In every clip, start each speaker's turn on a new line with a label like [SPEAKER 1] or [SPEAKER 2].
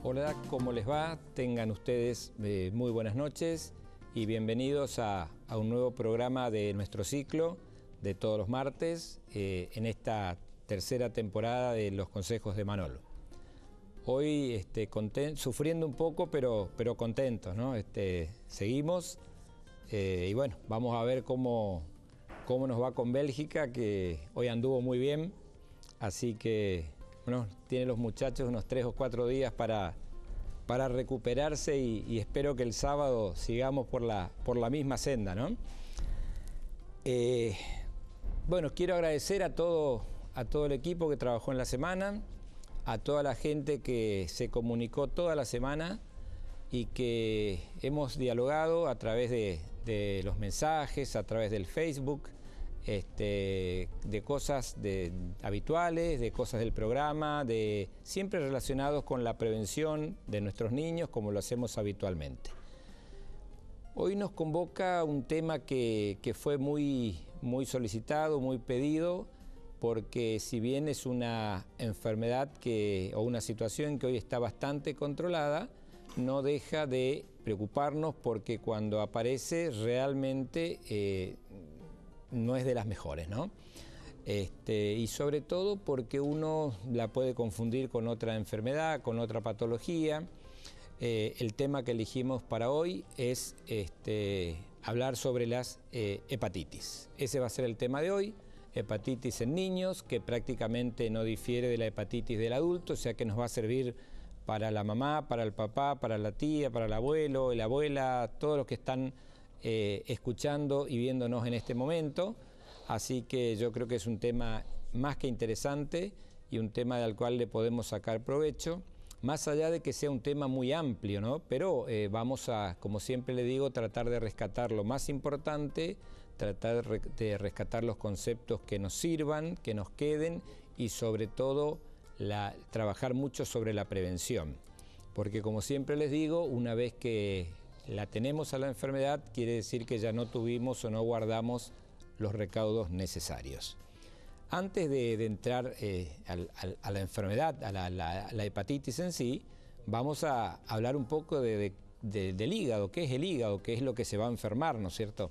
[SPEAKER 1] Hola, ¿cómo les va? Tengan ustedes muy buenas noches y bienvenidos a un nuevo programa de nuestro ciclo de todos los martes en esta tercera temporada de Los Consejos de Manolo. Hoy sufriendo un poco, pero contentos, ¿no? Seguimos y bueno, vamos a ver cómo nos va con Bélgica, que hoy anduvo muy bien, así que bueno, tienen los muchachos unos 3 o 4 días para recuperarse y espero que el sábado sigamos por la misma senda, ¿no? Bueno, quiero agradecer a todo el equipo que trabajó en la semana, a toda la gente que se comunicó toda la semana y que hemos dialogado a través de los mensajes, a través del Facebook, de cosas habituales, de cosas del programa, siempre relacionados con la prevención de nuestros niños, como lo hacemos habitualmente. Hoy nos convoca un tema que fue muy solicitado, muy pedido, porque si bien es una enfermedad o una situación que hoy está bastante controlada, no deja de preocuparnos porque cuando aparece realmente no es de las mejores, ¿no? Y sobre todo porque uno la puede confundir con otra enfermedad, con otra patología. El tema que elegimos para hoy es hablar sobre las hepatitis. Ese va a ser el tema de hoy, hepatitis en niños, que prácticamente no difiere de la hepatitis del adulto, o sea que nos va a servir para la mamá, para el papá, para la tía, para el abuelo, la abuela, todos los que están escuchando y viéndonos en este momento. Así que yo creo que es un tema más que interesante y un tema del cual le podemos sacar provecho, más allá de que sea un tema muy amplio, ¿no? Pero vamos a, como siempre le digo, tratar de rescatar lo más importante, tratar de rescatar los conceptos que nos sirvan, que nos queden y sobre todo trabajar mucho sobre la prevención. Porque como siempre les digo, una vez que la tenemos a la enfermedad, quiere decir que ya no tuvimos o no guardamos los recaudos necesarios. Antes de entrar a la enfermedad, a la hepatitis en sí, vamos a hablar un poco del hígado. ¿Qué es el hígado? ¿Qué es lo que se va a enfermar, ¿no es cierto?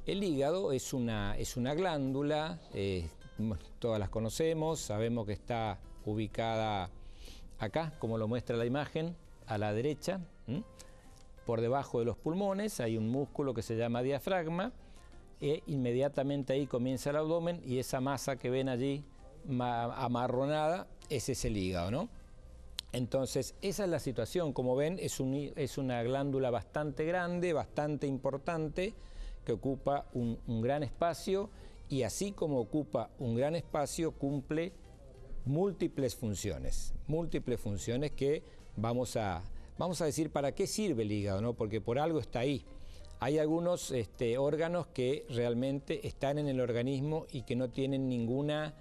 [SPEAKER 1] El hígado es una glándula, todas las conocemos, sabemos que está ubicada acá, como lo muestra la imagen, a la derecha. Por debajo de los pulmones hay un músculo que se llama diafragma e inmediatamente ahí comienza el abdomen y esa masa que ven allí amarronada, ese es el hígado, ¿no? Entonces esa es la situación, como ven es una glándula bastante grande, bastante importante, que ocupa un gran espacio y así como ocupa un gran espacio cumple múltiples funciones que vamos a decir para qué sirve el hígado, ¿no? Porque por algo está ahí. Hay algunos órganos que realmente están en el organismo y que no tienen ninguna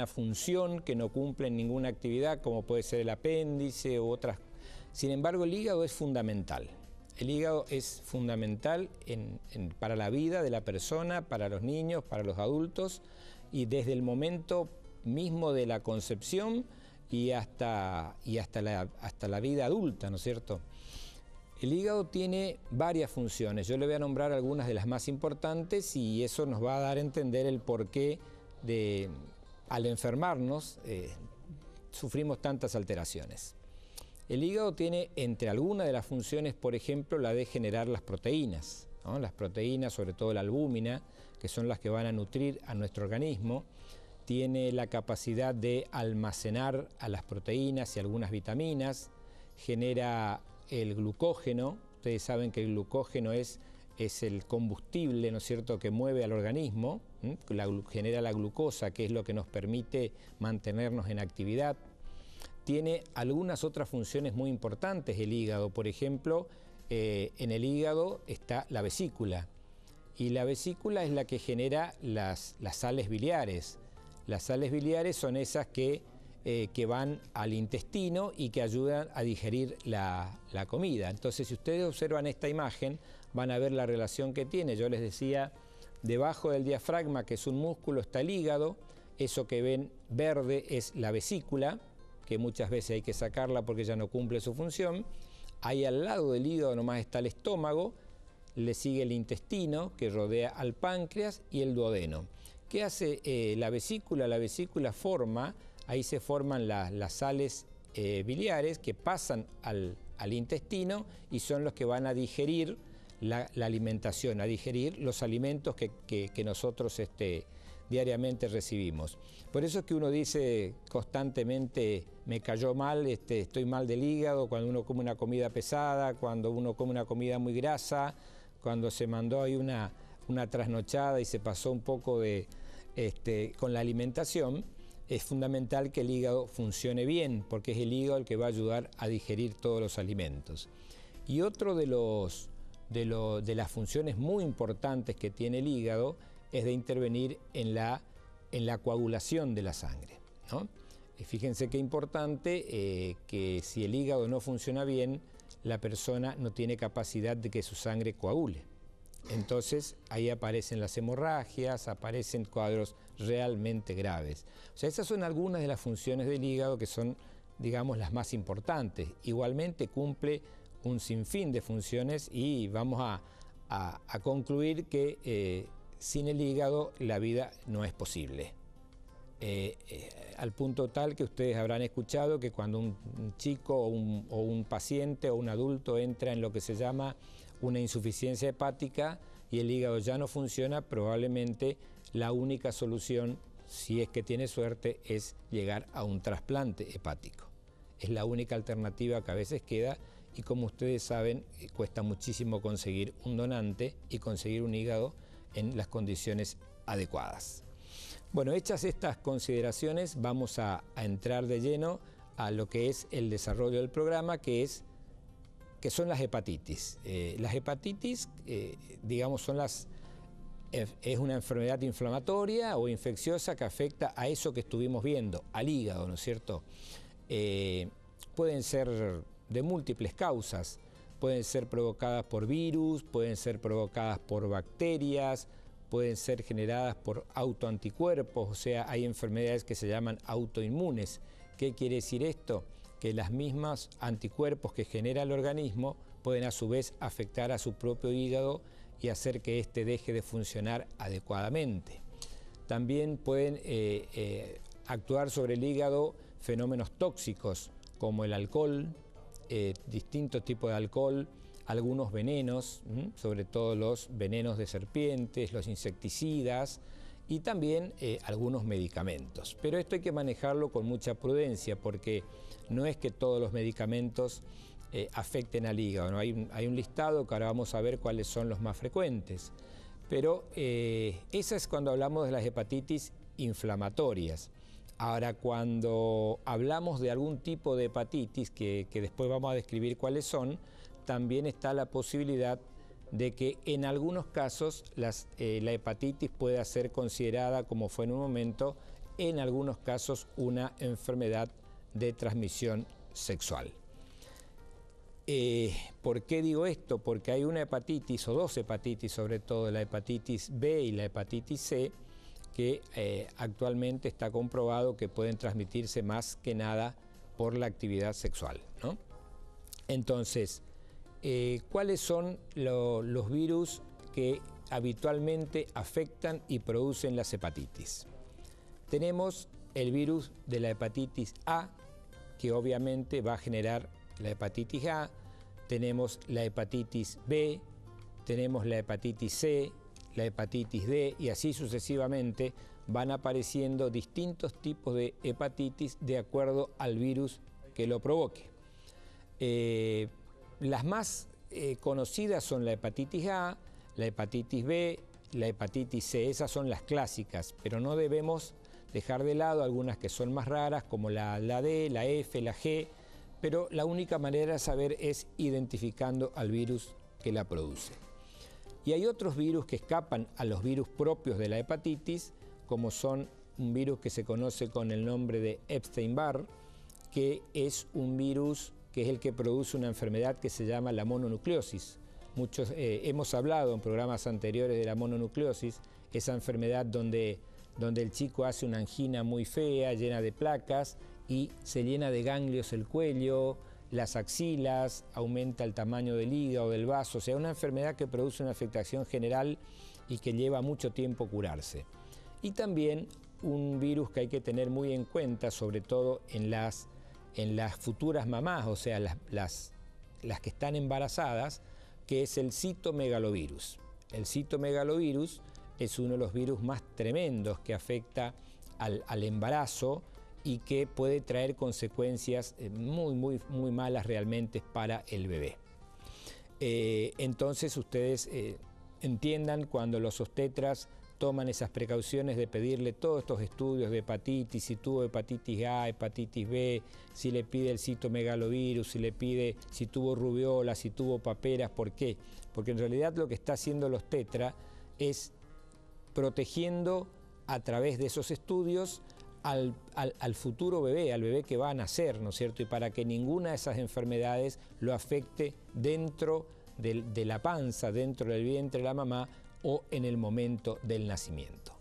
[SPEAKER 1] función, que no cumplen ninguna actividad, como puede ser el apéndice u otras. Sin embargo, el hígado es fundamental. El hígado es fundamental para la vida de la persona, para los niños, para los adultos, y desde el momento mismo de la concepción y hasta la vida adulta, ¿no es cierto? El hígado tiene varias funciones. Yo le voy a nombrar algunas de las más importantes y eso nos va a dar a entender el porqué al enfermarnos sufrimos tantas alteraciones. El hígado tiene entre algunas de las funciones, por ejemplo, la de generar las proteínas, ¿no? Las proteínas, sobre todo la albúmina, que son las que van a nutrir a nuestro organismo. Tiene la capacidad de almacenar a las proteínas y algunas vitaminas, genera el glucógeno. Ustedes saben que el glucógeno es el combustible, ¿no es cierto?, que mueve al organismo, genera la glucosa, que es lo que nos permite mantenernos en actividad. Tiene algunas otras funciones muy importantes el hígado, por ejemplo, en el hígado está la vesícula, y la vesícula es la que genera las sales biliares. Las sales biliares son esas que van al intestino y que ayudan a digerir la comida. Entonces, si ustedes observan esta imagen, van a ver la relación que tiene. Yo les decía, debajo del diafragma, que es un músculo, está el hígado. Eso que ven verde es la vesícula, que muchas veces hay que sacarla porque ya no cumple su función. Ahí al lado del hígado nomás está el estómago, le sigue el intestino que rodea al páncreas y el duodeno. ¿Qué hace la vesícula? La vesícula forma, ahí se forman las sales biliares que pasan al intestino y son los que van a digerir la alimentación, a digerir los alimentos que nosotros diariamente recibimos. Por eso es que uno dice constantemente, me cayó mal, estoy mal del hígado, cuando uno come una comida pesada, cuando uno come una comida muy grasa, cuando se mandó ahí una trasnochada y se pasó un poco con la alimentación. Es fundamental que el hígado funcione bien, porque es el hígado el que va a ayudar a digerir todos los alimentos. Y otro de las funciones muy importantes que tiene el hígado es de intervenir en la coagulación de la sangre, ¿no? Fíjense qué importante que si el hígado no funciona bien, la persona no tiene capacidad de que su sangre coagule. Entonces ahí aparecen las hemorragias, aparecen cuadros realmente graves. O sea, esas son algunas de las funciones del hígado que son, digamos, las más importantes. Igualmente cumple un sinfín de funciones y vamos a concluir que sin el hígado la vida no es posible. Al punto tal que ustedes habrán escuchado que cuando un chico o un paciente o un adulto entra en lo que se llama una insuficiencia hepática y el hígado ya no funciona, probablemente la única solución, si es que tiene suerte, es llegar a un trasplante hepático. Es la única alternativa que a veces queda y, como ustedes saben, cuesta muchísimo conseguir un donante y conseguir un hígado en las condiciones adecuadas. Bueno, hechas estas consideraciones, vamos a entrar de lleno a lo que es el desarrollo del programa, que son las hepatitis. Las hepatitis, digamos, es una enfermedad inflamatoria o infecciosa que afecta a eso que estuvimos viendo, al hígado, ¿no es cierto? Pueden ser de múltiples causas, pueden ser provocadas por virus, pueden ser provocadas por bacterias, pueden ser generadas por autoanticuerpos, o sea, hay enfermedades que se llaman autoinmunes. ¿Qué quiere decir esto? Que las mismas anticuerpos que genera el organismo pueden a su vez afectar a su propio hígado y hacer que éste deje de funcionar adecuadamente. También pueden actuar sobre el hígado fenómenos tóxicos como el alcohol, distintos tipos de alcohol, algunos venenos, sobre todo los venenos de serpientes, los insecticidas y también algunos medicamentos. Pero esto hay que manejarlo con mucha prudencia porque no es que todos los medicamentos afecten al hígado, ¿no? Hay un listado que ahora vamos a ver cuáles son los más frecuentes. Pero esa es cuando hablamos de las hepatitis inflamatorias. Ahora, cuando hablamos de algún tipo de hepatitis, que después vamos a describir cuáles son, también está la posibilidad de que en algunos casos la hepatitis pueda ser considerada, como fue en un momento, en algunos casos una enfermedad de transmisión sexual. ¿Por qué digo esto? Porque hay una hepatitis o dos hepatitis, sobre todo la hepatitis B y la hepatitis C, que actualmente está comprobado que pueden transmitirse más que nada por la actividad sexual, ¿no? Entonces, ¿cuáles son los virus que habitualmente afectan y producen las hepatitis? Tenemos el virus de la hepatitis A, que obviamente va a generar la hepatitis A. Tenemos la hepatitis B, tenemos la hepatitis C, la hepatitis D y así sucesivamente van apareciendo distintos tipos de hepatitis de acuerdo al virus que lo provoque. Las más conocidas son la hepatitis A, la hepatitis B, la hepatitis C, esas son las clásicas, pero no debemos dejar de lado algunas que son más raras como la D, la F, la G, pero la única manera de saber es identificando al virus que la produce. Y hay otros virus que escapan a los virus propios de la hepatitis, como son un virus que se conoce con el nombre de Epstein-Barr, que es un virus que es el que produce una enfermedad que se llama la mononucleosis. Muchos hemos hablado en programas anteriores de la mononucleosis, esa enfermedad donde el chico hace una angina muy fea, llena de placas, y se llena de ganglios el cuello, las axilas, aumenta el tamaño del hígado, del vaso, o sea, una enfermedad que produce una afectación general y que lleva mucho tiempo curarse. Y también un virus que hay que tener muy en cuenta, sobre todo en las futuras mamás, o sea, las que están embarazadas, que es el citomegalovirus. El citomegalovirus es uno de los virus más tremendos que afecta al embarazo y que puede traer consecuencias muy malas realmente para el bebé. Entonces ustedes entiendan cuando los obstetras toman esas precauciones de pedirle todos estos estudios de hepatitis, si tuvo hepatitis A, hepatitis B, si le pide el citomegalovirus, si tuvo rubiola, si tuvo paperas. ¿Por qué? Porque en realidad lo que está haciendo el obstetra es protegiendo a través de esos estudios al futuro bebé, al bebé que va a nacer, ¿no es cierto? Y para que ninguna de esas enfermedades lo afecte dentro de la panza, dentro del vientre de la mamá o en el momento del nacimiento.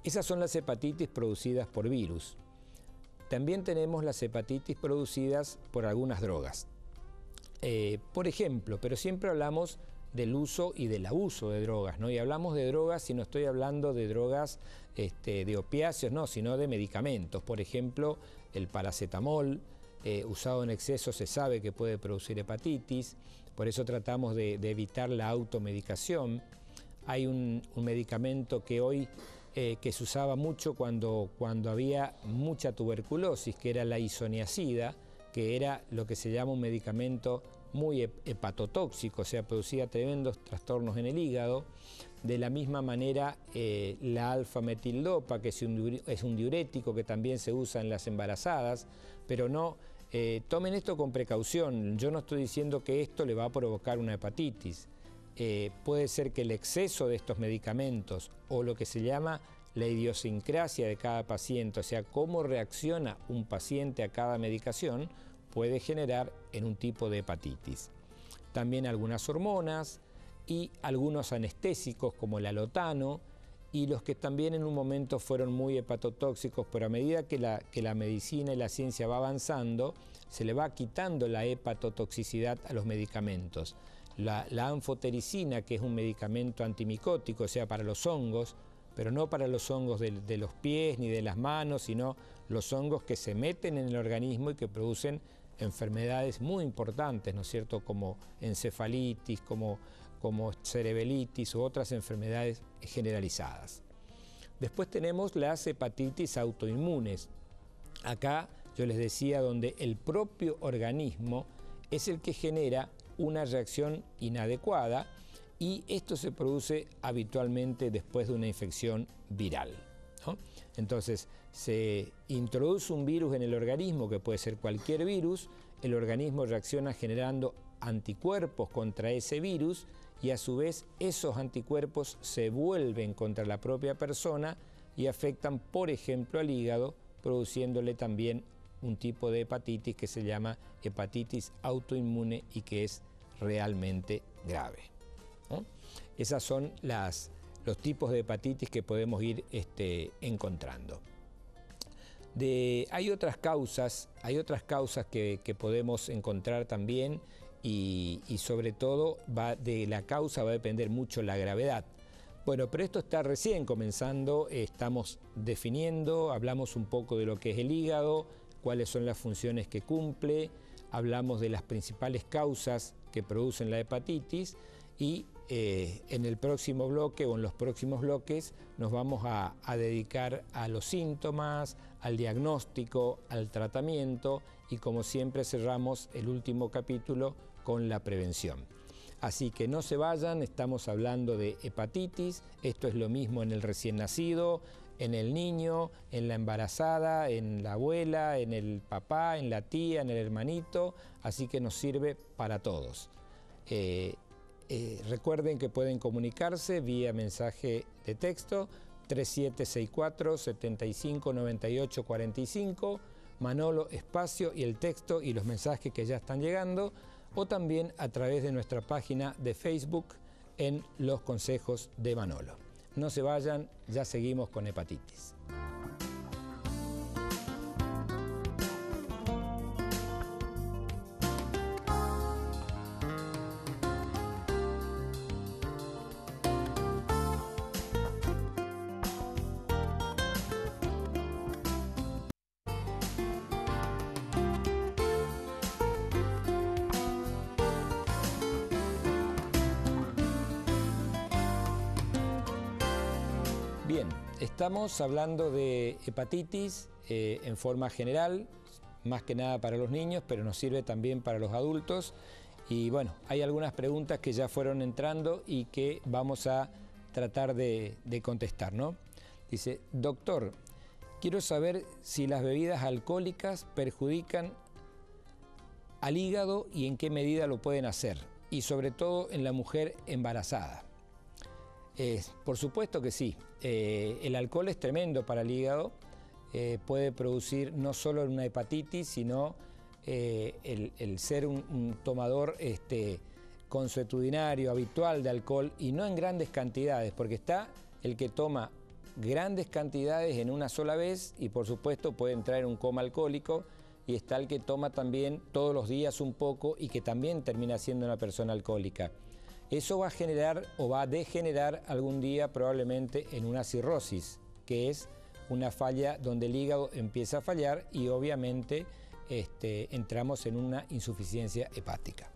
[SPEAKER 1] Esas son las hepatitis producidas por virus. También tenemos las hepatitis producidas por algunas drogas. Por ejemplo, pero siempre hablamos del uso y del abuso de drogas, ¿no? Y hablamos de drogas y no estoy hablando de drogas de opiáceos, no, sino de medicamentos. Por ejemplo, el paracetamol, usado en exceso se sabe que puede producir hepatitis, por eso tratamos de evitar la automedicación. Hay un medicamento que hoy que se usaba mucho cuando había mucha tuberculosis, que era la isoniazida, que era lo que se llama un medicamento muy hepatotóxico, o sea, producía tremendos trastornos en el hígado. De la misma manera, la alfa-metildopa, que es un diurético que también se usa en las embarazadas, pero no, tomen esto con precaución. Yo no estoy diciendo que esto le va a provocar una hepatitis. Puede ser que el exceso de estos medicamentos o lo que se llama la idiosincrasia de cada paciente, o sea, cómo reacciona un paciente a cada medicación, puede generar en un tipo de hepatitis. También algunas hormonas y algunos anestésicos como el alotano y los que también en un momento fueron muy hepatotóxicos, pero a medida que la medicina y la ciencia va avanzando, se le va quitando la hepatotoxicidad a los medicamentos. La anfotericina, que es un medicamento antimicótico, o sea, para los hongos, pero no para los hongos de los pies ni de las manos, sino los hongos que se meten en el organismo y que producen enfermedades muy importantes, ¿no es cierto?, como encefalitis, como cerebelitis u otras enfermedades generalizadas. Después tenemos las hepatitis autoinmunes. Acá yo les decía donde el propio organismo es el que genera una reacción inadecuada y esto se produce habitualmente después de una infección viral, ¿no? Entonces, se introduce un virus en el organismo, que puede ser cualquier virus, el organismo reacciona generando anticuerpos contra ese virus y a su vez esos anticuerpos se vuelven contra la propia persona y afectan, por ejemplo, al hígado, produciéndole también un tipo de hepatitis que se llama hepatitis autoinmune y que es realmente grave, ¿no? Esas son los tipos de hepatitis que podemos ir encontrando. Hay otras causas que podemos encontrar también y sobre todo de la causa va a depender mucho la gravedad. Bueno, pero esto está recién comenzando, estamos definiendo, hablamos un poco de lo que es el hígado, cuáles son las funciones que cumple, hablamos de las principales causas que producen la hepatitis y en el próximo bloque o en los próximos bloques nos vamos a dedicar a los síntomas, al diagnóstico, al tratamiento y como siempre cerramos el último capítulo con la prevención. Así que no se vayan, estamos hablando de hepatitis, esto es lo mismo en el recién nacido, en el niño, en la embarazada, en la abuela, en el papá, en la tía, en el hermanito, así que nos sirve para todos. Recuerden que pueden comunicarse vía mensaje de texto 3764 75 98 45, Manolo espacio y el texto y los mensajes que ya están llegando, o también a través de nuestra página de Facebook en Los Consejos de Manolo. No se vayan, ya seguimos con hepatitis. Bien, estamos hablando de hepatitis en forma general, más que nada para los niños, pero nos sirve también para los adultos. Y bueno, hay algunas preguntas que ya fueron entrando y que vamos a tratar de contestar, ¿no? Dice, doctor, quiero saber si las bebidas alcohólicas perjudican al hígado y en qué medida lo pueden hacer, y sobre todo en la mujer embarazada. Por supuesto que sí. El alcohol es tremendo para el hígado, puede producir no solo una hepatitis, sino el ser un tomador consuetudinario, habitual de alcohol, y no en grandes cantidades, porque está el que toma grandes cantidades en una sola vez y por supuesto puede entrar en un coma alcohólico, y está el que toma también todos los días un poco y que también termina siendo una persona alcohólica. Eso va a generar o va a degenerar algún día probablemente en una cirrosis, que es una falla donde el hígado empieza a fallar y obviamente entramos en una insuficiencia hepática.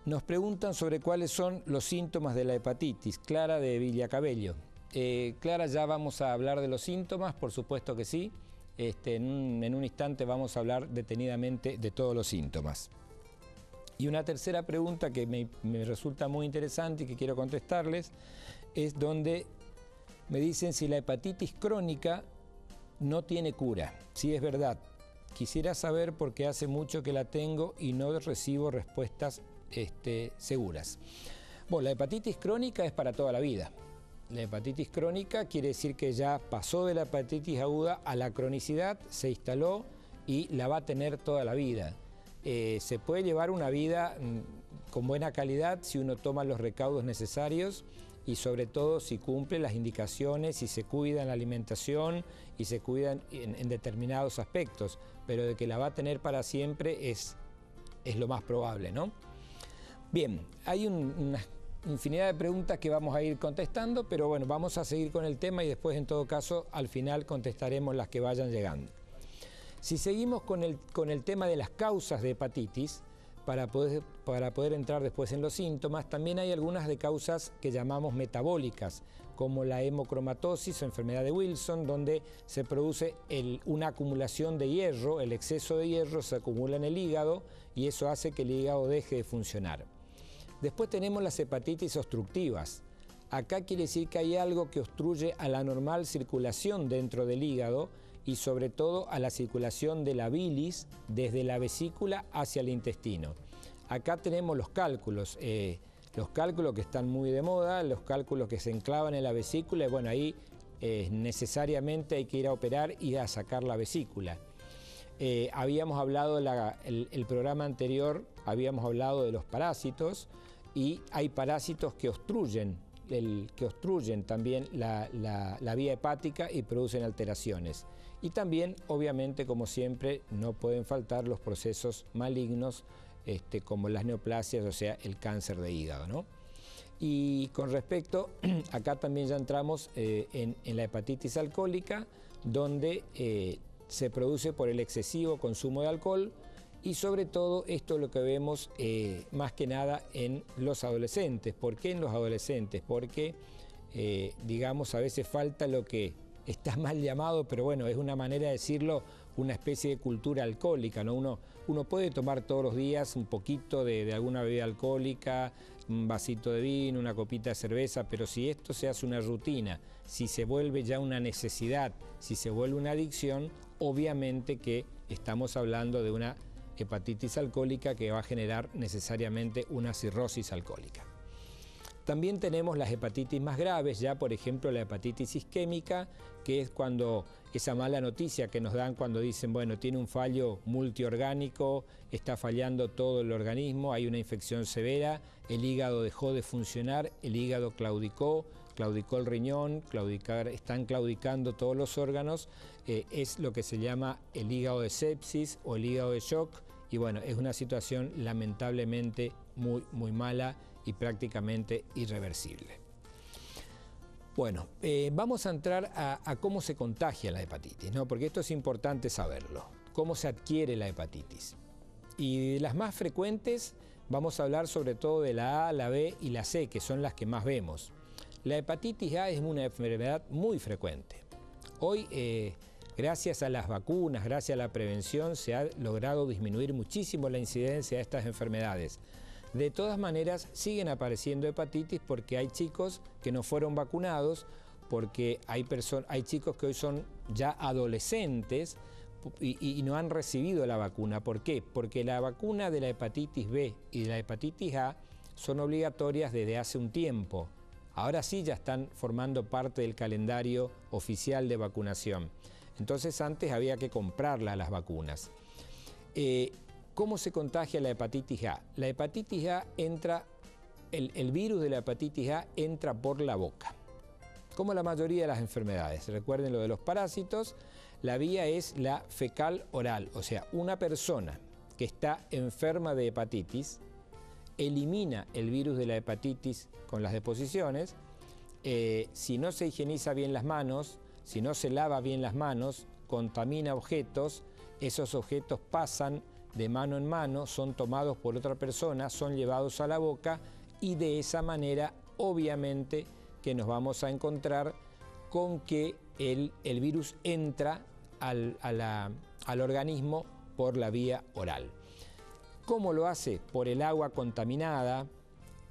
[SPEAKER 1] Nos preguntan sobre cuáles son los síntomas de la hepatitis. Clara de Villacabello. Clara, ya vamos a hablar de los síntomas, por supuesto que sí. En un instante vamos a hablar detenidamente de todos los síntomas. Y una tercera pregunta que me resulta muy interesante y que quiero contestarles es donde me dicen si la hepatitis crónica no tiene cura. Sí, es verdad. Quisiera saber por qué hace mucho que la tengo y no recibo respuestas seguras. Bueno, la hepatitis crónica es para toda la vida. La hepatitis crónica quiere decir que ya pasó de la hepatitis aguda a la cronicidad, se instaló y la va a tener toda la vida. Se puede llevar una vida con buena calidad si uno toma los recaudos necesarios y sobre todo si cumple las indicaciones, si se cuida en la alimentación y se cuidan en determinados aspectos, pero de que la va a tener para siempre es lo más probable, ¿no? Bien, hay una infinidad de preguntas que vamos a ir contestando, pero bueno, vamos a seguir con el tema y después en todo caso al final contestaremos las que vayan llegando. Si seguimos con el tema de las causas de hepatitis, para poder entrar después en los síntomas, también hay algunas de causas que llamamos metabólicas, como la hemocromatosis o enfermedad de Wilson, donde se produce una acumulación de hierro, el exceso de hierro se acumula en el hígado y eso hace que el hígado deje de funcionar. Después tenemos las hepatitis obstructivas. Acá quiere decir que hay algo que obstruye a la normal circulación dentro del hígado y sobre todo a la circulación de la bilis desde la vesícula hacia el intestino. Acá tenemos los cálculos que están muy de moda, los cálculos que se enclavan en la vesícula, y bueno, ahí necesariamente hay que ir a operar y a sacar la vesícula. Habíamos hablado, el programa anterior, habíamos hablado de los parásitos, y hay parásitos que obstruyen también la vía hepática y producen alteraciones. Y también, obviamente, como siempre, no pueden faltar los procesos malignos, como las neoplasias, o sea, el cáncer de hígado, ¿no? Y con respecto, acá también ya entramos en la hepatitis alcohólica, donde se produce por el excesivo consumo de alcohol, y sobre todo esto es lo que vemos más que nada en los adolescentes. ¿Por qué en los adolescentes? Porque, digamos, a veces falta lo que está mal llamado, pero bueno, es una manera de decirlo, una especie de cultura alcohólica, ¿no? Uno puede tomar todos los días un poquito de alguna bebida alcohólica, un vasito de vino, una copita de cerveza, pero si esto se hace una rutina, si se vuelve ya una necesidad, si se vuelve una adicción, obviamente que estamos hablando de una hepatitis alcohólica que va a generar necesariamente una cirrosis alcohólica. También tenemos las hepatitis más graves, ya por ejemplo la hepatitis isquémica, que es cuando esa mala noticia que nos dan cuando dicen, bueno, tiene un fallo multiorgánico, está fallando todo el organismo, hay una infección severa, el hígado dejó de funcionar, el hígado claudicó el riñón, están claudicando todos los órganos, es lo que se llama el hígado de sepsis o el hígado de shock, y bueno, es una situación lamentablemente muy, muy mala y prácticamente irreversible. Bueno, vamos a entrar a cómo se contagia la hepatitis, ¿no? Porque esto es importante saberlo, cómo se adquiere la hepatitis. Y de las más frecuentes vamos a hablar sobre todo de la A, la B y la C, que son las que más vemos. La hepatitis A es una enfermedad muy frecuente. Hoy, gracias a las vacunas, gracias a la prevención, se ha logrado disminuir muchísimo la incidencia de estas enfermedades. De todas maneras, siguen apareciendo hepatitis porque hay chicos que no fueron vacunados, porque hay chicos que hoy son ya adolescentes y no han recibido la vacuna. ¿Por qué? Porque la vacuna de la hepatitis B y de la hepatitis A son obligatorias desde hace un tiempo. Ahora sí ya están formando parte del calendario oficial de vacunación. Entonces antes había que comprarlas las vacunas. ¿Cómo se contagia la hepatitis A? La hepatitis A entra, el virus de la hepatitis A entra por la boca, como la mayoría de las enfermedades. Recuerden lo de los parásitos, la vía es la fecal oral, o sea, una persona que está enferma de hepatitis elimina el virus de la hepatitis con las deposiciones. Si no se higieniza bien las manos, si no se lava bien las manos, contamina objetos, esos objetos pasan de mano en mano, son tomados por otra persona, son llevados a la boca y de esa manera obviamente que nos vamos a encontrar con que el virus entra al organismo por la vía oral. ¿Cómo lo hace? Por el agua contaminada,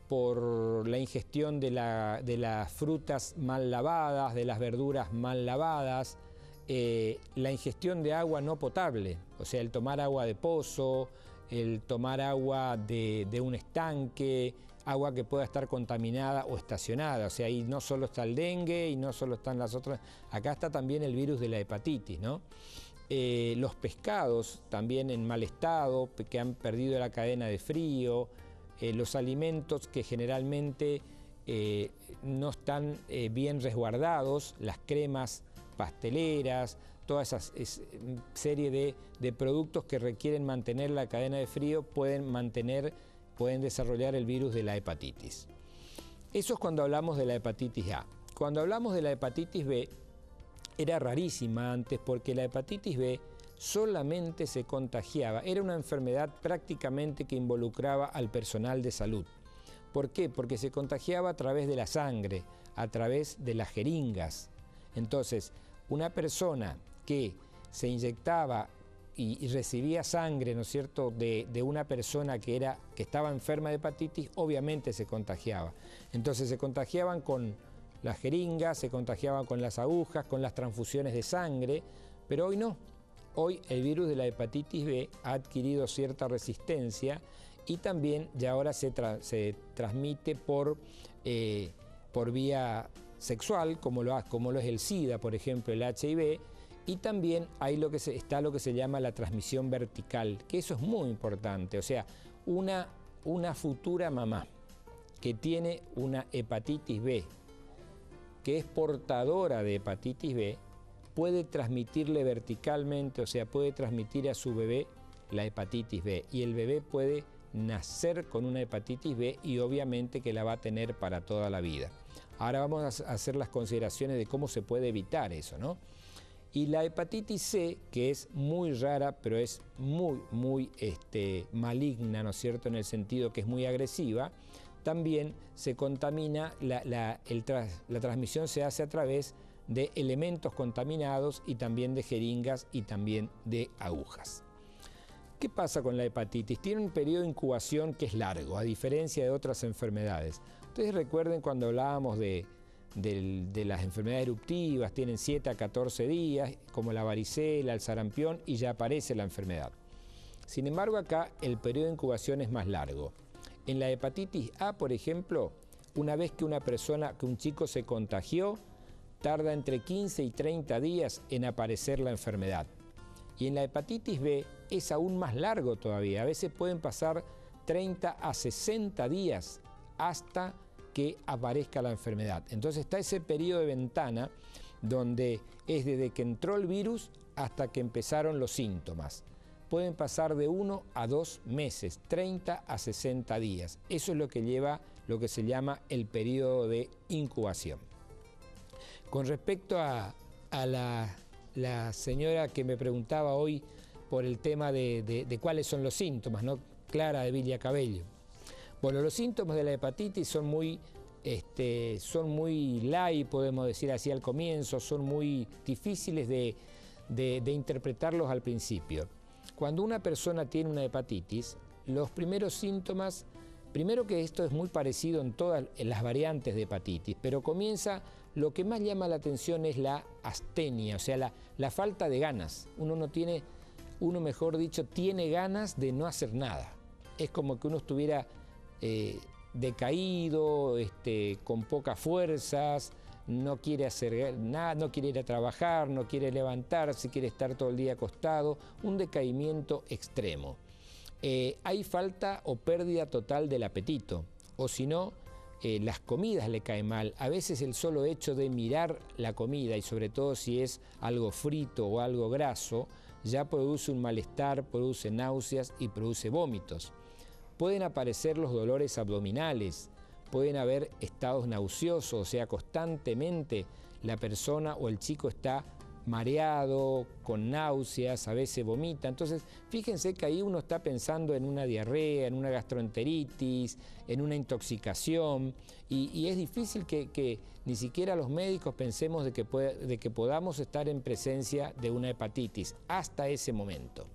[SPEAKER 1] por la ingestión de las frutas mal lavadas, de las verduras mal lavadas, la ingestión de agua no potable, o sea, el tomar agua de pozo, el tomar agua de un estanque, agua que pueda estar contaminada o estacionada. O sea, ahí no solo está el dengue y no solo están las otras, acá está también el virus de la hepatitis, ¿no? Los pescados también en mal estado, que han perdido la cadena de frío, los alimentos que generalmente no están bien resguardados, las cremas pasteleras, toda esa serie de productos que requieren mantener la cadena de frío pueden desarrollar el virus de la hepatitis. Eso es cuando hablamos de la hepatitis A. Cuando hablamos de la hepatitis B, era rarísima antes porque la hepatitis B solamente se contagiaba, era una enfermedad prácticamente que involucraba al personal de salud. ¿Por qué? Porque se contagiaba a través de la sangre, a través de las jeringas. Entonces, una persona que se inyectaba y recibía sangre, ¿no es cierto?, de una persona que estaba enferma de hepatitis, obviamente se contagiaba. Entonces se contagiaban con las jeringas, se contagiaban con las agujas, con las transfusiones de sangre, pero hoy no. Hoy el virus de la hepatitis B ha adquirido cierta resistencia y también ya ahora se transmite por vía sexual, como lo es el SIDA, por ejemplo, el HIV, y también hay lo que se llama la transmisión vertical, que eso es muy importante. O sea, una futura mamá que tiene una hepatitis B, que es portadora de hepatitis B, puede transmitirle verticalmente, o sea, puede transmitir a su bebé la hepatitis B, y el bebé puede nacer con una hepatitis B y obviamente que la va a tener para toda la vida. Ahora vamos a hacer las consideraciones de cómo se puede evitar eso, ¿no? Y la hepatitis C, que es muy rara, pero es muy maligna, ¿no es cierto?, en el sentido que es muy agresiva, también se contamina, la transmisión se hace a través de elementos contaminados y también de jeringas y también de agujas. ¿Qué pasa con la hepatitis? Tiene un periodo de incubación que es largo, a diferencia de otras enfermedades. Ustedes recuerden cuando hablábamos de las enfermedades eruptivas, tienen 7 a 14 días, como la varicela, el sarampión, y ya aparece la enfermedad. Sin embargo, acá el periodo de incubación es más largo. En la hepatitis A, por ejemplo, una vez que un chico se contagió, tarda entre 15 y 30 días en aparecer la enfermedad. Y en la hepatitis B es aún más largo todavía. A veces pueden pasar 30 a 60 días hasta que aparezca la enfermedad. Entonces está ese periodo de ventana donde es desde que entró el virus hasta que empezaron los síntomas. Pueden pasar de 1 a 2 meses, 30 a 60 días. Eso es lo que lleva lo que se llama el periodo de incubación. Con respecto a la señora que me preguntaba hoy por el tema de cuáles son los síntomas, ¿no? Clara de Villa Cabello. Bueno, los síntomas de la hepatitis son muy son muy light, podemos decir así al comienzo, son muy difíciles de interpretarlos al principio. Cuando una persona tiene una hepatitis, los primeros síntomas, primero que esto es muy parecido en todas las variantes de hepatitis, pero comienza, lo que más llama la atención es la astenia, o sea, la falta de ganas. Uno mejor dicho, tiene ganas de no hacer nada. Es como que uno estuviera decaído, con pocas fuerzas, no quiere hacer nada, no quiere ir a trabajar, no quiere levantarse, quiere estar todo el día acostado, un decaimiento extremo. Hay falta o pérdida total del apetito, o si no, las comidas le caen mal. A veces el solo hecho de mirar la comida, y sobre todo si es algo frito o algo graso, ya produce un malestar, produce náuseas y produce vómitos. Pueden aparecer los dolores abdominales, pueden haber estados nauseosos, o sea, constantemente la persona o el chico está mareado, con náuseas, a veces vomita. Entonces, fíjense que ahí uno está pensando en una diarrea, en una gastroenteritis, en una intoxicación, y es difícil que ni siquiera los médicos pensemos de que podamos estar en presencia de una hepatitis hasta ese momento.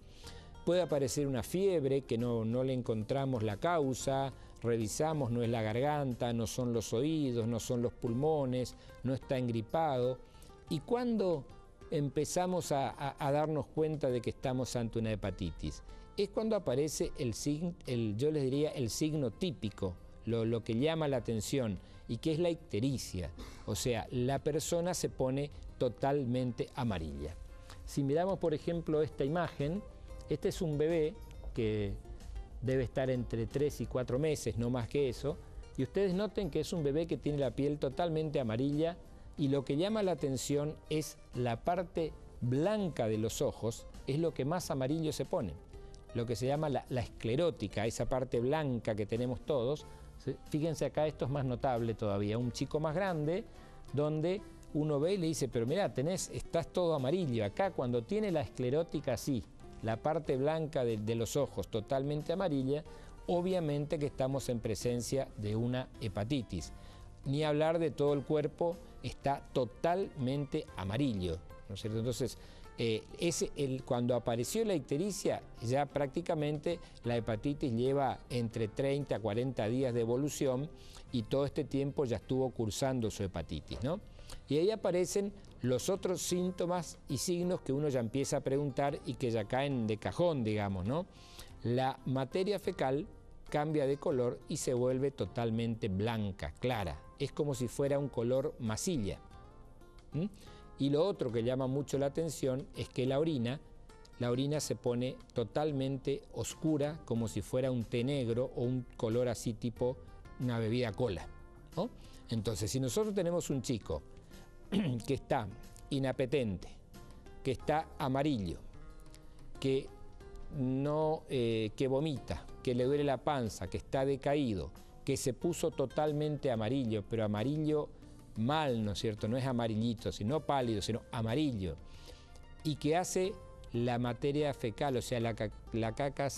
[SPEAKER 1] Puede aparecer una fiebre que no le encontramos la causa, revisamos, no es la garganta, no son los oídos, no son los pulmones, no está engripado. ¿Y cuándo empezamos a darnos cuenta de que estamos ante una hepatitis? Es cuando aparece yo les diría el signo típico, lo que llama la atención, y que es la ictericia, o sea, la persona se pone totalmente amarilla. Si miramos, por ejemplo, esta imagen, este es un bebé que debe estar entre 3 y 4 meses, no más que eso, y ustedes noten que es un bebé que tiene la piel totalmente amarilla, y lo que llama la atención es la parte blanca de los ojos, es lo que más amarillo se pone, lo que se llama la esclerótica, esa parte blanca que tenemos todos. Fíjense acá, esto es más notable todavía, un chico más grande, donde uno ve y le dice, pero mirá, estás todo amarillo. Acá cuando tiene la esclerótica así, la parte blanca de los ojos totalmente amarilla, obviamente que estamos en presencia de una hepatitis. Ni hablar de todo el cuerpo, está totalmente amarillo, ¿no es cierto? Entonces, cuando apareció la ictericia, ya prácticamente la hepatitis lleva entre 30 a 40 días de evolución, y todo este tiempo ya estuvo cursando su hepatitis, ¿no? Y ahí aparecen los otros síntomas y signos que uno ya empieza a preguntar y que ya caen de cajón, digamos, ¿no? La materia fecal cambia de color y se vuelve totalmente blanca, clara. Es como si fuera un color masilla. Y lo otro que llama mucho la atención es que la orina se pone totalmente oscura, como si fuera un té negro o un color así tipo una bebida cola, ¿no? Entonces, si nosotros tenemos un chico que está inapetente, que está amarillo, que vomita, que le duele la panza, que está decaído, que se puso totalmente amarillo, pero amarillo mal, ¿no es cierto? No es amarillito, sino pálido, sino amarillo, y que hace la materia fecal, o sea, la caca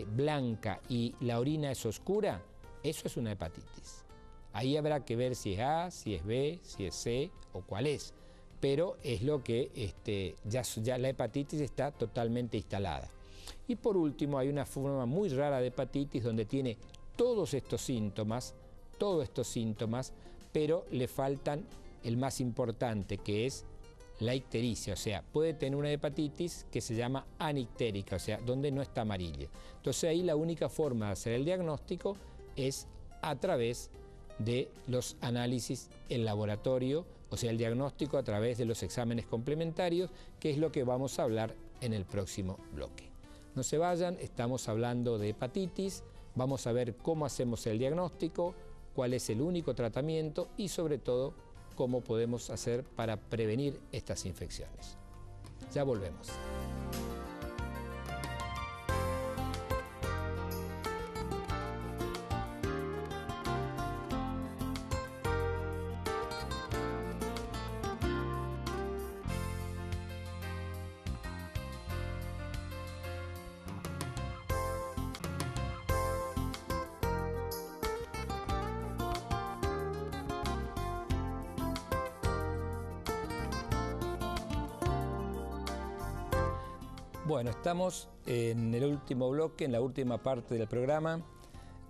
[SPEAKER 1] blanca y la orina es oscura, eso es una hepatitis. Ahí habrá que ver si es A, si es B, si es C o cuál es, pero es lo que ya la hepatitis está totalmente instalada. Y por último, hay una forma muy rara de hepatitis donde tiene todos estos síntomas, pero le faltan el más importante, que es la ictericia, o sea, puede tener una hepatitis que se llama anictérica, o sea, donde no está amarilla. Entonces ahí la única forma de hacer el diagnóstico es a través de los análisis en laboratorio, o sea, el diagnóstico a través de los exámenes complementarios, que es lo que vamos a hablar en el próximo bloque. No se vayan, estamos hablando de hepatitis, vamos a ver cómo hacemos el diagnóstico, cuál es el único tratamiento y sobre todo cómo podemos hacer para prevenir estas infecciones. Ya volvemos. Bueno, estamos en el último bloque, en la última parte del programa,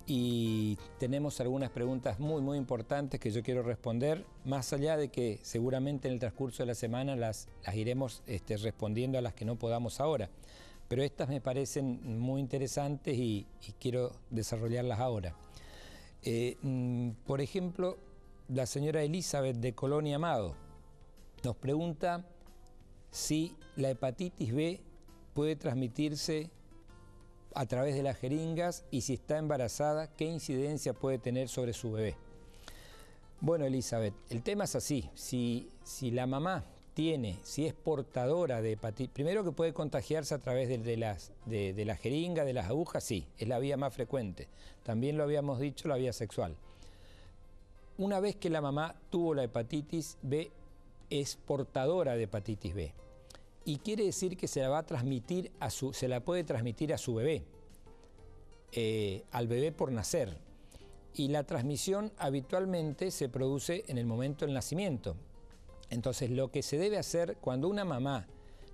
[SPEAKER 1] y tenemos algunas preguntas muy importantes que yo quiero responder, más allá de que seguramente en el transcurso de la semana las iremos respondiendo a las que no podamos ahora. Pero estas me parecen muy interesantes y quiero desarrollarlas ahora. Por ejemplo, la señora Elizabeth de Colonia Amado nos pregunta si la hepatitis B puede transmitirse a través de las jeringas y si está embarazada, ¿qué incidencia puede tener sobre su bebé? Bueno, Elizabeth, el tema es así. Si la mamá si es portadora de hepatitis, primero que puede contagiarse a través de la jeringa, de las agujas, sí, es la vía más frecuente. También lo habíamos dicho, la vía sexual. Una vez que la mamá tuvo la hepatitis B, es portadora de hepatitis B. Y quiere decir que se la puede transmitir a su bebé, al bebé por nacer. Y la transmisión habitualmente se produce en el momento del nacimiento. Entonces, lo que se debe hacer cuando una mamá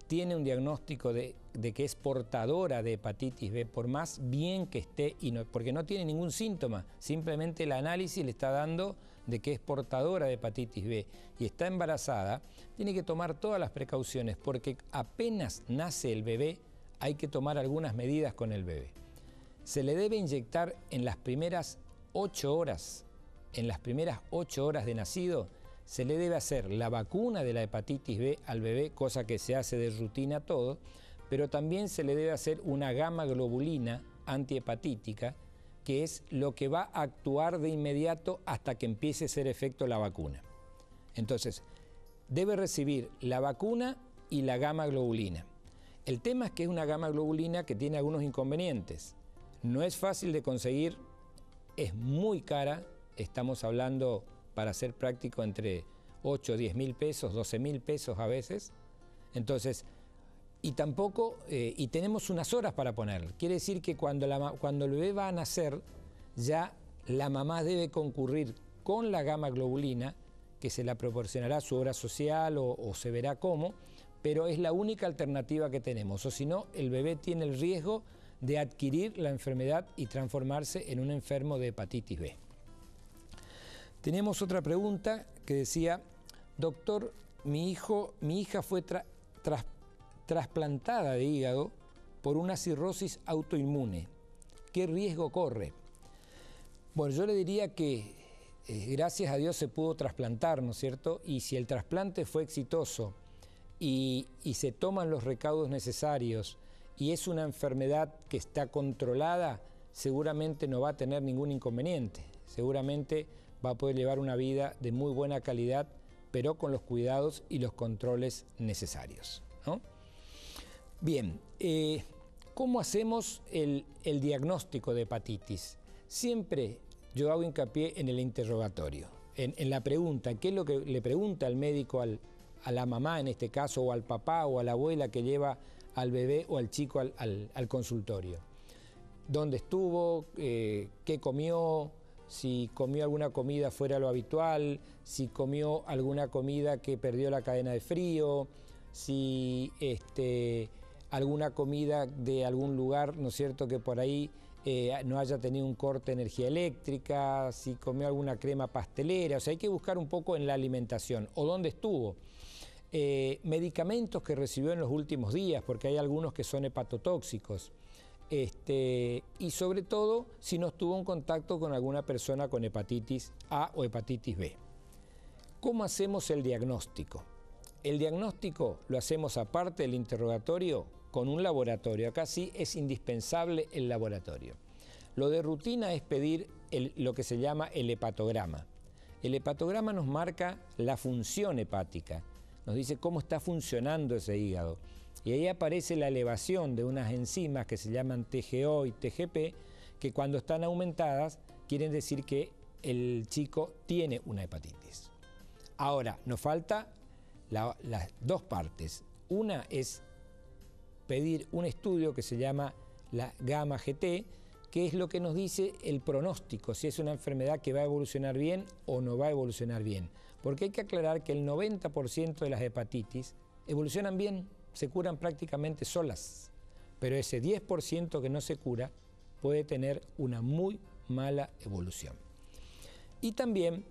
[SPEAKER 1] tiene un diagnóstico de que es portadora de hepatitis B, por más bien que esté, porque no tiene ningún síntoma, simplemente el análisis le está dando de que es portadora de hepatitis B y está embarazada, tiene que tomar todas las precauciones, porque apenas nace el bebé hay que tomar algunas medidas con el bebé. Se le debe inyectar en las primeras 8 horas, de nacido, se le debe hacer la vacuna de la hepatitis B al bebé, cosa que se hace de rutina todo, pero también se le debe hacer una gamma globulina antihepatítica, que es lo que va a actuar de inmediato hasta que empiece a hacer efecto la vacuna. Entonces, debe recibir la vacuna y la gamma globulina. El tema es que es una gamma globulina que tiene algunos inconvenientes. No es fácil de conseguir, es muy cara, estamos hablando, para ser práctico, entre 8 o 10 mil pesos, 12 mil pesos a veces. Entonces, y tenemos unas horas para ponerlo. Quiere decir que cuando el bebé va a nacer, ya la mamá debe concurrir con la gamma globulina, que se la proporcionará su obra social o se verá cómo, pero es la única alternativa que tenemos. O si no, el bebé tiene el riesgo de adquirir la enfermedad y transformarse en un enfermo de hepatitis B. Tenemos otra pregunta que decía: doctor, mi hija fue trasplantada de hígado por una cirrosis autoinmune. ¿Qué riesgo corre? Bueno, yo le diría que gracias a Dios se pudo trasplantar, ¿no es cierto? Y si el trasplante fue exitoso y se toman los recaudos necesarios y es una enfermedad que está controlada, seguramente no va a tener ningún inconveniente. Seguramente va a poder llevar una vida de muy buena calidad, pero con los cuidados y los controles necesarios, ¿no? Bien, ¿cómo hacemos el diagnóstico de hepatitis? Siempre yo hago hincapié en el interrogatorio, en la pregunta, ¿qué es lo que le pregunta el médico a la mamá en este caso, o al papá o a la abuela que lleva al bebé o al chico al consultorio? ¿Dónde estuvo? ¿Qué comió? Si comió alguna comida fuera de lo habitual, si comió alguna comida que perdió la cadena de frío, si alguna comida de algún lugar, ¿no es cierto?, que por ahí no haya tenido un corte de energía eléctrica, si comió alguna crema pastelera. O sea, hay que buscar un poco en la alimentación. O dónde estuvo. Medicamentos que recibió en los últimos días, porque hay algunos que son hepatotóxicos. Y sobre todo, si no estuvo en contacto con alguna persona con hepatitis A o hepatitis B. ¿Cómo hacemos el diagnóstico? El diagnóstico lo hacemos, aparte del interrogatorio, con un laboratorio. Acá sí es indispensable el laboratorio. Lo de rutina es pedir lo que se llama el hepatograma. El hepatograma nos marca la función hepática, nos dice cómo está funcionando ese hígado. Y ahí aparece la elevación de unas enzimas que se llaman TGO y TGP, que cuando están aumentadas quieren decir que el chico tiene una hepatitis. Ahora, nos falta las dos partes. Una es pedir un estudio que se llama la gamma GT, que es lo que nos dice el pronóstico, si es una enfermedad que va a evolucionar bien o no va a evolucionar bien. Porque hay que aclarar que el 90% de las hepatitis evolucionan bien, se curan prácticamente solas. pero ese 10% que no se cura puede tener una muy mala evolución. Y también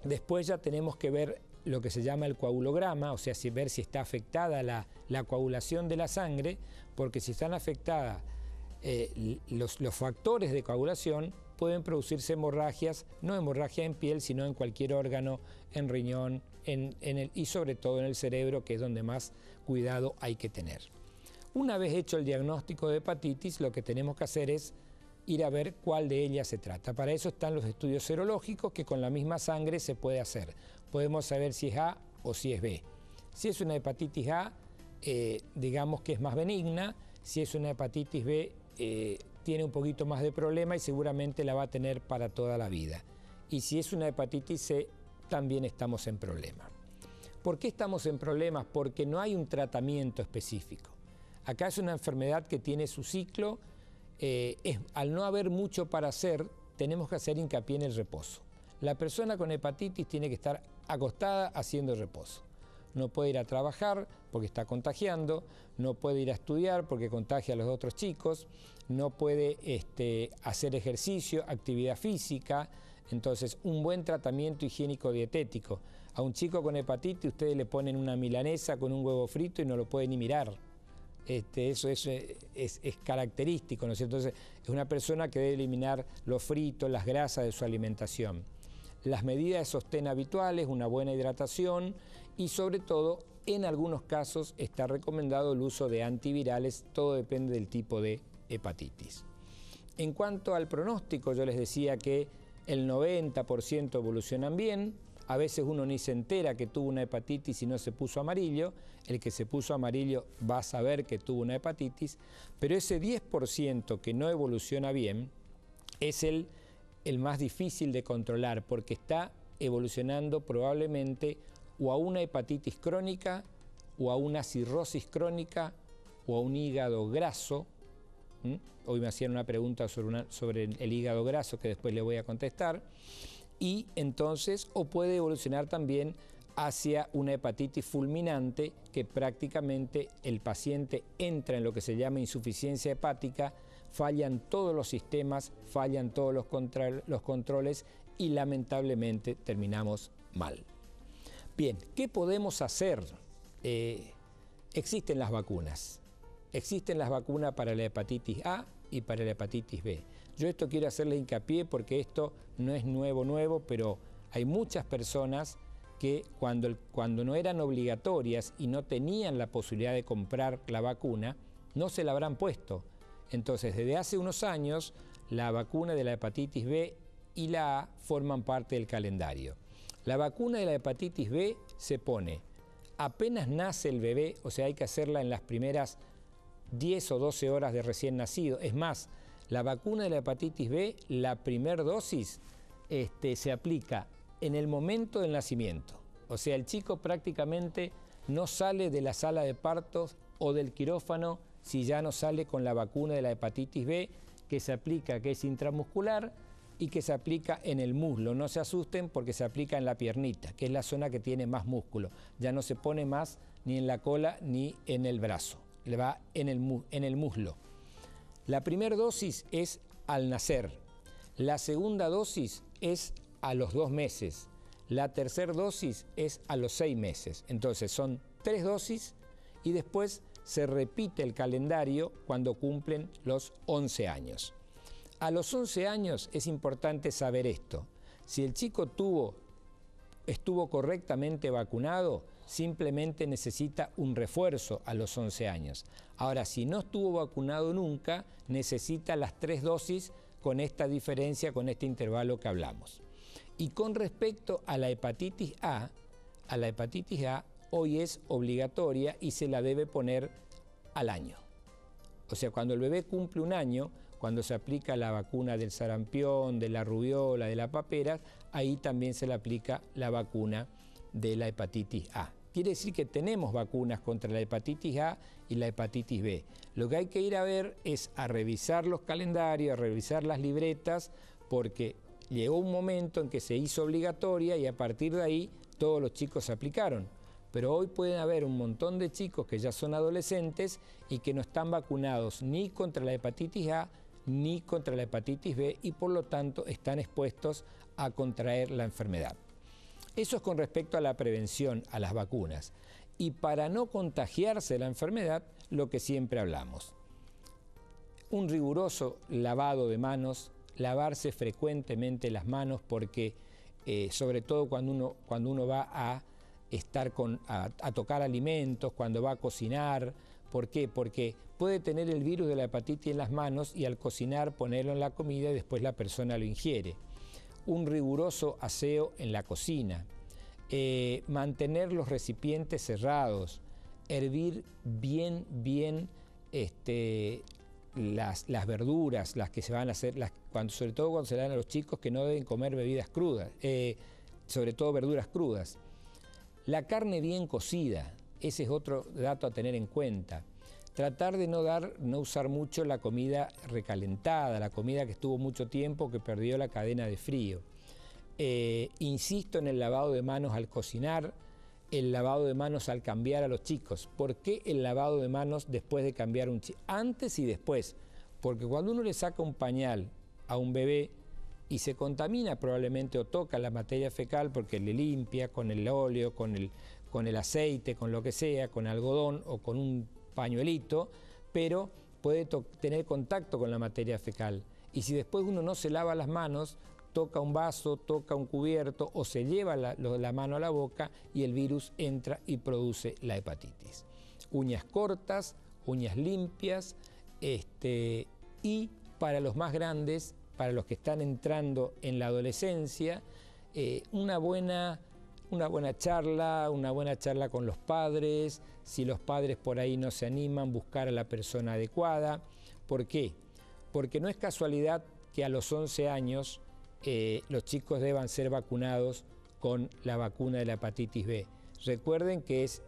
[SPEAKER 1] después ya tenemos que ver lo que se llama el coagulograma, o sea, ver si está afectada la coagulación de la sangre, porque si están afectadas los factores de coagulación, pueden producirse hemorragias, no hemorragia en piel, sino en cualquier órgano, en riñón, y sobre todo en el cerebro, que es donde más cuidado hay que tener. Una vez hecho el diagnóstico de hepatitis, lo que tenemos que hacer es ir a ver cuál de ellas se trata. Para eso están los estudios serológicos, que con la misma sangre se puede hacer. Podemos saber si es A o si es B. Si es una hepatitis A, digamos que es más benigna. Si es una hepatitis B, tiene un poquito más de problema y seguramente la va a tener para toda la vida. Y si es una hepatitis C, también estamos en problemas. ¿Por qué estamos en problemas? Porque no hay un tratamiento específico. Acá es una enfermedad que tiene su ciclo. Al no haber mucho para hacer, tenemos que hacer hincapié en el reposo. La persona con hepatitis tiene que estar acostada haciendo reposo. No puede ir a trabajar porque está contagiando, no puede ir a estudiar porque contagia a los otros chicos, no puede hacer ejercicio, actividad física. Entonces, un buen tratamiento higiénico dietético. A un chico con hepatitis ustedes le ponen una milanesa con un huevo frito y no lo puede ni mirar. Eso es característico, ¿no es cierto? Entonces, es una persona que debe eliminar los fritos, las grasas de su alimentación. Las medidas de sostén habituales, una buena hidratación y sobre todo, en algunos casos está recomendado el uso de antivirales, todo depende del tipo de hepatitis. En cuanto al pronóstico, yo les decía que el 90% evolucionan bien. A veces uno ni se entera que tuvo una hepatitis y no se puso amarillo. El que se puso amarillo va a saber que tuvo una hepatitis, pero ese 10% que no evoluciona bien es el más difícil de controlar, porque está evolucionando probablemente o a una hepatitis crónica, o a una cirrosis crónica, o a un hígado graso. Hoy me hacían una pregunta sobre el hígado graso que después le voy a contestar. Y entonces, o puede evolucionar también hacia una hepatitis fulminante, que prácticamente el paciente entra en lo que se llama insuficiencia hepática, fallan todos los sistemas, fallan todos los controles y lamentablemente terminamos mal. Bien, ¿qué podemos hacer? Existen las vacunas. Existen las vacunas para la hepatitis A y para la hepatitis B. Yo esto quiero hacerle hincapié porque esto no es nuevo, pero hay muchas personas que cuando no eran obligatorias y no tenían la posibilidad de comprar la vacuna, no se la habrán puesto. Entonces, desde hace unos años, la vacuna de la hepatitis B y la A forman parte del calendario. La vacuna de la hepatitis B se pone apenas nace el bebé, o sea, hay que hacerla en las primeras 10 o 12 horas de recién nacido. Es más, la vacuna de la hepatitis B, la primera dosis, se aplica en el momento del nacimiento. O sea, el chico prácticamente no sale de la sala de partos o del quirófano si ya no sale con la vacuna de la hepatitis B, que se aplica, que es intramuscular y que se aplica en el muslo. No se asusten porque se aplica en la piernita, que es la zona que tiene más músculo. Ya no se pone más ni en la cola ni en el brazo, le va en el muslo. La primera dosis es al nacer, la segunda dosis es a los 2 meses, la tercera dosis es a los 6 meses. Entonces son 3 dosis y después se repite el calendario cuando cumplen los 11 años. A los 11 años es importante saber esto. Si el chico estuvo correctamente vacunado, simplemente necesita un refuerzo a los 11 años. Ahora, si no estuvo vacunado nunca, necesita las 3 dosis con esta diferencia, con este intervalo que hablamos. Y con respecto a la hepatitis A, hoy es obligatoria y se la debe poner al año. O sea, cuando el bebé cumple 1 año, cuando se aplica la vacuna del sarampión, de la rubiola, de la papera, ahí también se le aplica la vacuna de la hepatitis A. Quiere decir que tenemos vacunas contra la hepatitis A y la hepatitis B. Lo que hay que ir a ver es a revisar los calendarios, a revisar las libretas, porque llegó un momento en que se hizo obligatoria y a partir de ahí todos los chicos se aplicaron. Pero hoy pueden haber un montón de chicos que ya son adolescentes y que no están vacunados ni contra la hepatitis A ni contra la hepatitis B y por lo tanto están expuestos a contraer la enfermedad. Eso es con respecto a la prevención, a las vacunas. Y para no contagiarse la enfermedad, lo que siempre hablamos. Un riguroso lavado de manos, lavarse frecuentemente las manos porque sobre todo cuando uno va a a tocar alimentos, cuando va a cocinar. ¿Por qué? Porque puede tener el virus de la hepatitis en las manos y al cocinar ponerlo en la comida y después la persona lo ingiere. Un riguroso aseo en la cocina. Mantener los recipientes cerrados. Hervir bien las verduras, las que se van a hacer, sobre todo cuando se le dan a los chicos que no deben comer bebidas crudas, sobre todo verduras crudas. La carne bien cocida, ese es otro dato a tener en cuenta. Tratar de no usar mucho la comida recalentada, la comida que estuvo mucho tiempo, que perdió la cadena de frío. Insisto en el lavado de manos al cocinar, el lavado de manos al cambiar a los chicos. ¿Por qué el lavado de manos después de cambiar un chico? Antes y después, porque cuando uno le saca un pañal a un bebé y se contamina probablemente o toca la materia fecal porque le limpia con el óleo, con el aceite, con lo que sea, con algodón o con un pañuelito, pero puede tener contacto con la materia fecal. Y si después uno no se lava las manos, toca un vaso, toca un cubierto o se lleva la mano a la boca y el virus entra y produce la hepatitis. Uñas cortas, uñas limpias y para los más grandes, para los que están entrando en la adolescencia, una buena charla con los padres. Si los padres por ahí no se animan, buscar a la persona adecuada. ¿Por qué? Porque no es casualidad que a los 11 años los chicos deban ser vacunados con la vacuna de la hepatitis B. Recuerden que es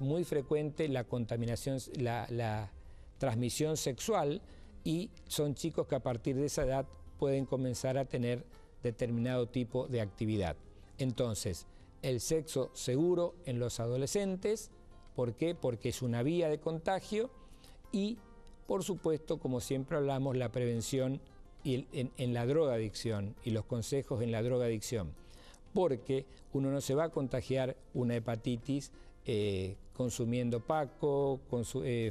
[SPEAKER 1] muy frecuente la contaminación, la transmisión sexual, y son chicos que a partir de esa edad pueden comenzar a tener determinado tipo de actividad. Entonces, el sexo seguro en los adolescentes, ¿por qué? Porque es una vía de contagio y, por supuesto, como siempre hablamos, la prevención en la drogadicción y los consejos en la drogadicción, porque uno no se va a contagiar una hepatitis consumiendo paco,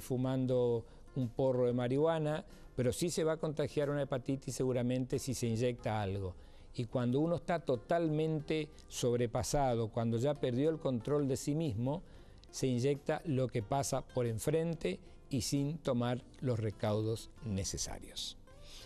[SPEAKER 1] fumando un porro de marihuana, pero sí se va a contagiar una hepatitis seguramente si se inyecta algo. Y cuando uno está totalmente sobrepasado, cuando ya perdió el control de sí mismo, se inyecta lo que pasa por enfrente y sin tomar los recaudos necesarios.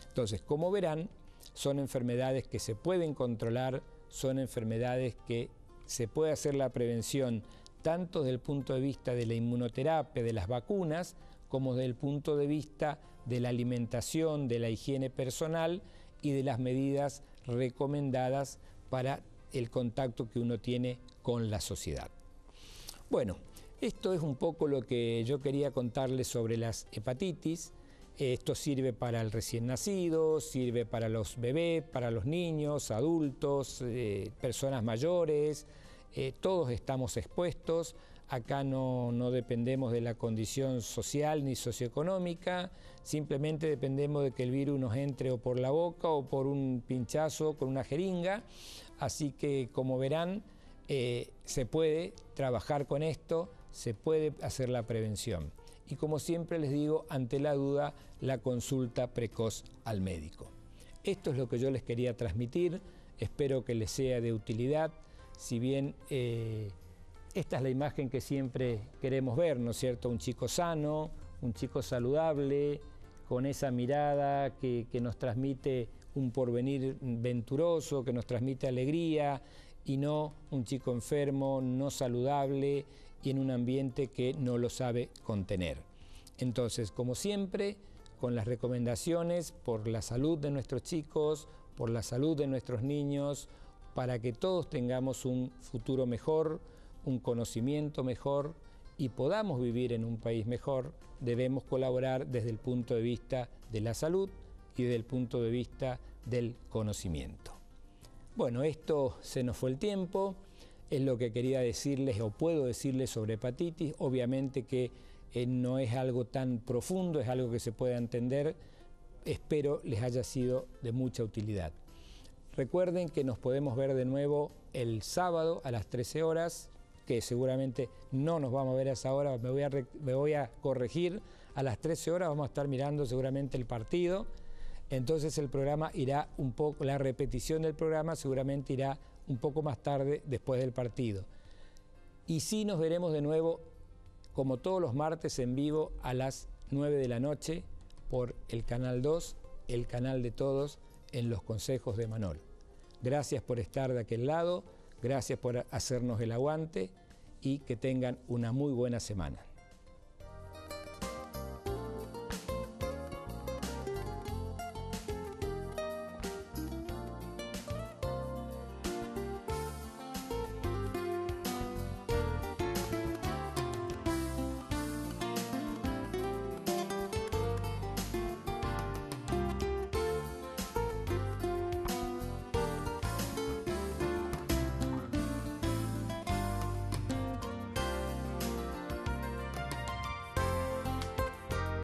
[SPEAKER 1] Entonces, como verán, son enfermedades que se pueden controlar, son enfermedades que se puede hacer la prevención tanto desde el punto de vista de la inmunoterapia, de las vacunas, como desde el punto de vista de la alimentación, de la higiene personal y de las medidas recomendadas para el contacto que uno tiene con la sociedad. Bueno, esto es un poco lo que yo quería contarles sobre las hepatitis. Esto sirve para el recién nacido, sirve para los bebés, para los niños, adultos, personas mayores, todos estamos expuestos. Acá no dependemos de la condición social ni socioeconómica, simplemente dependemos de que el virus nos entre o por la boca o por un pinchazo con una jeringa. Así que, como verán, se puede trabajar con esto, se puede hacer la prevención. Y como siempre les digo, ante la duda, la consulta precoz al médico. Esto es lo que yo les quería transmitir, espero que les sea de utilidad, si bien esta es la imagen que siempre queremos ver, ¿no es cierto? Un chico sano, un chico saludable, con esa mirada que nos transmite un porvenir venturoso, que nos transmite alegría, y no un chico enfermo, no saludable y en un ambiente que no lo sabe contener. Entonces, como siempre, con las recomendaciones por la salud de nuestros chicos, por la salud de nuestros niños, para que todos tengamos un futuro mejor, un conocimiento mejor y podamos vivir en un país mejor, debemos colaborar desde el punto de vista de la salud y desde el punto de vista del conocimiento. Bueno, esto se nos fue el tiempo. Es lo que quería decirles o puedo decirles sobre hepatitis. Obviamente que no es algo tan profundo, es algo que se puede entender. Espero les haya sido de mucha utilidad. Recuerden que nos podemos ver de nuevo el sábado a las 13 horas, que seguramente no nos vamos a ver a esa hora, me voy a corregir. A las 13 horas vamos a estar mirando seguramente el partido. Entonces el programa irá un poco, la repetición del programa seguramente irá un poco más tarde después del partido. Y sí nos veremos de nuevo, como todos los martes, en vivo a las 9 de la noche por el Canal 2, el canal de todos, en los consejos de Manol. Gracias por estar de aquel lado, gracias por hacernos el aguante y que tengan una muy buena semana.